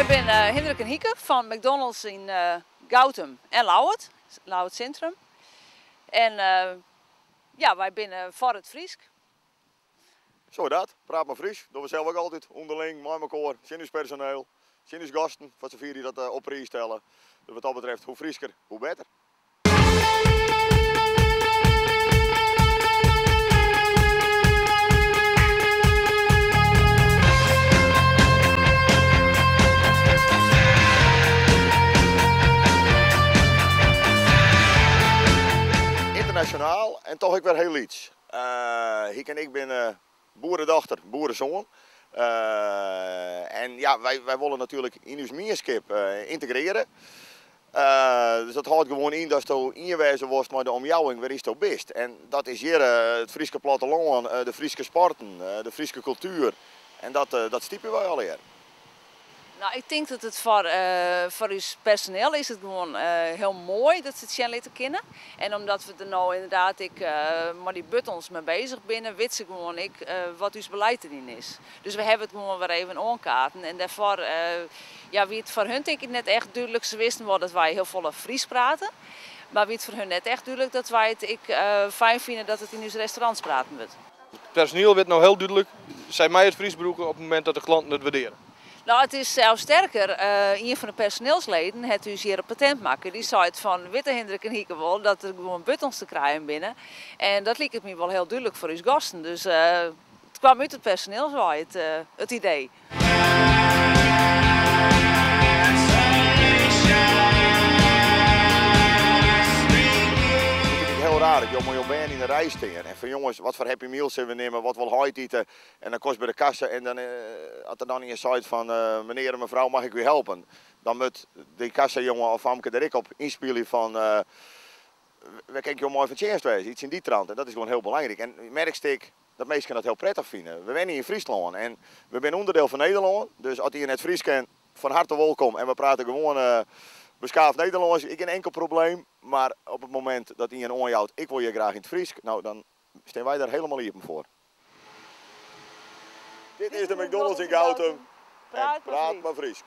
ben Hendrik en Hieke van McDonald's in Gautum en Lauwert Centrum. En ja, wij zijn voor het Friesk. Zo dat, praat maar Fries. Dat we zelf ook altijd onderling, met elkaar, personeel, gasten, wat ze vieren dat op prijs stellen. Dus wat dat betreft, hoe Friesker, hoe beter. Internationaal en toch ook weer heel iets. Hieke en ik ben boerendochter, boerenzoon. En ja, wij willen natuurlijk in ons meerskip integreren. Dus dat houdt gewoon in dat je ingewezen wordt met de omjouwing waar je bent. En dat is hier het Friese platteland, de Friese sporten, de Friese cultuur. En dat stiepen wij al hier. Nou, ik denk dat het voor uw personeel is het gewoon heel mooi dat ze het zien laten kennen. En omdat we er nou inderdaad met die buttons mee bezig zijn, weet ze gewoon wat uw beleid erin is. Dus we hebben het gewoon weer even aankaarten. En daarvoor, ja, wie het voor hun denk ik net echt duidelijk, ze wisten wel dat wij heel veel Fries praten. Maar wie het voor hun net echt duidelijk dat wij het fijn vinden dat het in uw restaurants praten wordt. Het personeel werd nou heel duidelijk, zij mij het Fries broeken op het moment dat de klanten het waarderen. Nou, het is zelfs sterker. Een van de personeelsleden heeft dus hier een patent maken. Die zei het van witte Hendrik en Hieke wel dat er gewoon buttons te krijgen binnen. En dat liep het me wel heel duidelijk voor uw gasten. Dus het kwam uit het personeel, zo het idee. Heel raar dat je bent in de rij stingen. En van jongens, wat voor Happy Meals hebben we nemen, wat wil hooit eten. En dan kost bij de kassa en dan had er dan in je site van meneer en mevrouw mag ik u helpen. Dan moet die kassajongen of Famke er ik op inspelen van we kijken je mooi van chance wezen, iets in die trant. En dat is gewoon heel belangrijk. En merkstik dat mensen dat heel prettig vinden. We zijn hier in Friesland en we zijn onderdeel van Nederland. Dus als je in het Fries kent, van harte welkom. En we praten gewoon beschaafd Nederlands, ik geen enkel probleem. Maar op het moment dat hij een onjouwt, ik wil je graag in het Fries, nou dan staan wij daar helemaal open voor. Dit is de McDonald's in Gautum. Praat maar Fries.